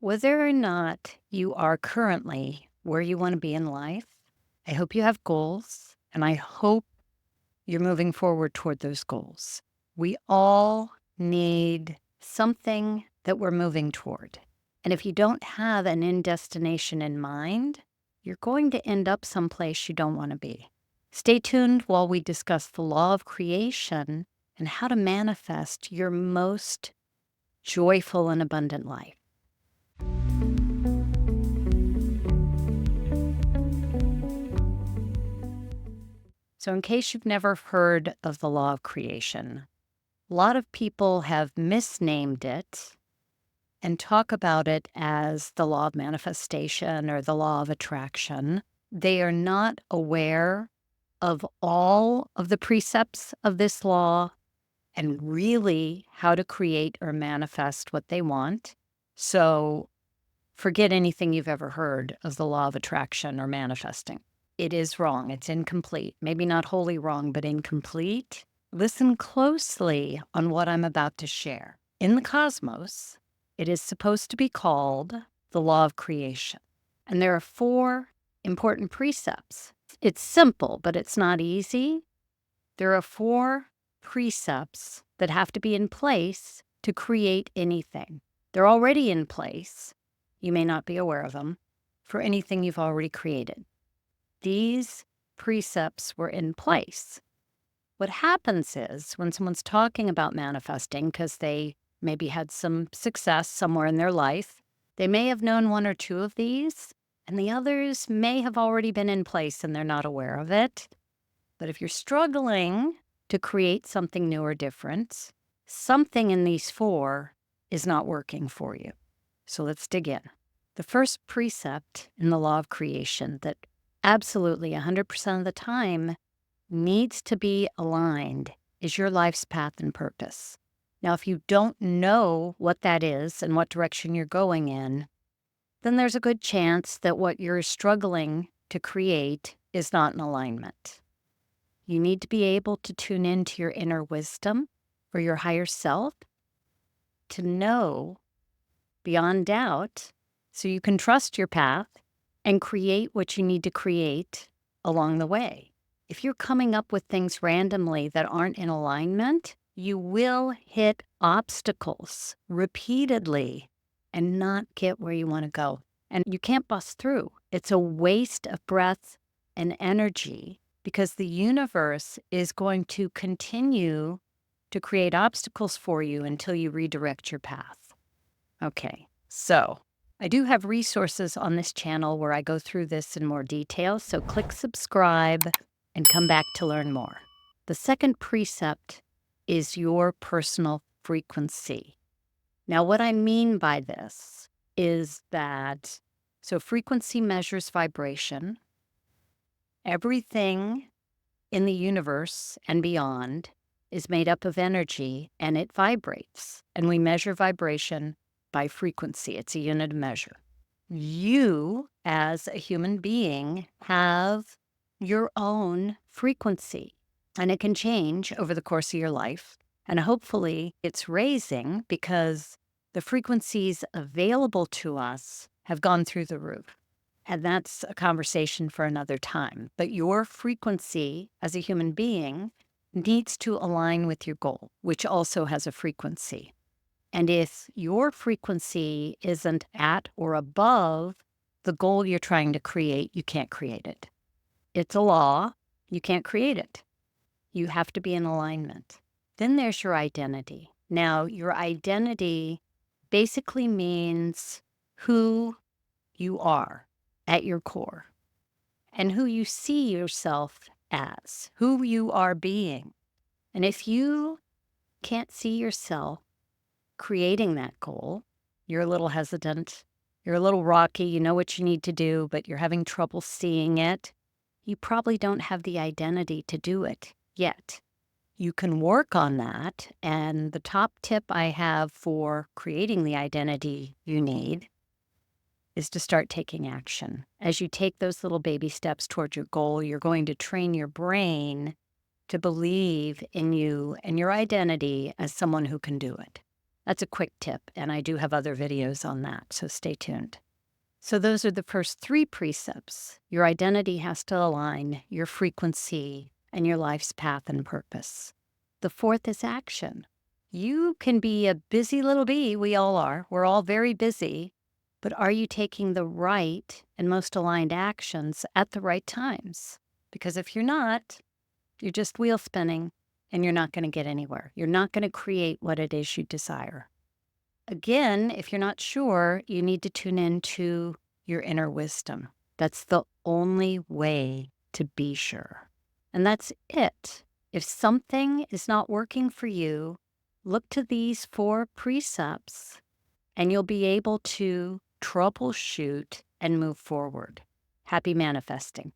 Whether or not you are currently where you want to be in life, I hope you have goals and I hope you're moving forward toward those goals. We all need something that we're moving toward. And if you don't have an end destination in mind, you're going to end up someplace you don't want to be. Stay tuned while we discuss the law of creation and how to manifest your most joyful and abundant life. So, in case you've never heard of the law of creation, a lot of people have misnamed it and talk about it as the law of manifestation or the law of attraction. They are not aware of all of the precepts of this law and really how to create or manifest what they want. So, forget anything you've ever heard of the law of attraction or manifesting. It is wrong. It's incomplete. Maybe not wholly wrong, but incomplete. Listen closely on what I'm about to share. In the cosmos, it is supposed to be called the law of creation. And there are 4 important precepts. It's simple, but it's not easy. There are 4 precepts that have to be in place to create anything. They're already in place. You may not be aware of them for anything you've already created. These precepts were in place. What happens is when someone's talking about manifesting because they maybe had some success somewhere in their life, they may have known 1 or 2 of these, and the others may have already been in place and they're not aware of it. But if you're struggling to create something new or different, something in these 4 is not working for you. So let's dig in. The first precept in the law of creation that absolutely 100% of the time needs to be aligned is your life's path and purpose. Now, if you don't know what that is and what direction you're going in, then there's a good chance that what you're struggling to create is not in alignment. You need to be able to tune into your inner wisdom or your higher self to know beyond doubt so you can trust your path and create what you need to create along the way. If you're coming up with things randomly that aren't in alignment, you will hit obstacles repeatedly and not get where you want to go. And you can't bust through. It's a waste of breath and energy because the universe is going to continue to create obstacles for you until you redirect your path. Okay, so I do have resources on this channel where I go through this in more detail, so click subscribe and come back to learn more. The second precept is your personal frequency. Now, what I mean by this is that, so frequency measures vibration. Everything in the universe and beyond is made up of energy and it vibrates. And we measure vibration by frequency. It's a unit of measure. You, as a human being, have your own frequency, and it can change over the course of your life. And hopefully it's raising because the frequencies available to us have gone through the roof. And that's a conversation for another time. But your frequency as a human being needs to align with your goal, which also has a frequency. And if your frequency isn't at or above the goal you're trying to create, you can't create it. It's a law. You can't create it. You have to be in alignment. Then there's your identity. Now, your identity basically means who you are at your core and who you see yourself as, who you are being. And if you can't see yourself creating that goal, you're a little hesitant, you're a little rocky, you know what you need to do, but you're having trouble seeing it, you probably don't have the identity to do it yet. You can work on that, and the top tip I have for creating the identity you need is to start taking action. As you take those little baby steps towards your goal, you're going to train your brain to believe in you and your identity as someone who can do it. That's a quick tip, and I do have other videos on that, so stay tuned. So those are the first 3 precepts. Your identity has to align your frequency and your life's path and purpose. The 4th is action. You can be a busy little bee, we all are. We're all very busy, but are you taking the right and most aligned actions at the right times? Because if you're not, you're just wheel spinning and you're not going to get anywhere. You're not going to create what it is you desire. Again, if you're not sure, you need to tune into your inner wisdom. That's the only way to be sure. And that's it. If something is not working for you, look to these 4 precepts and you'll be able to troubleshoot and move forward. Happy manifesting.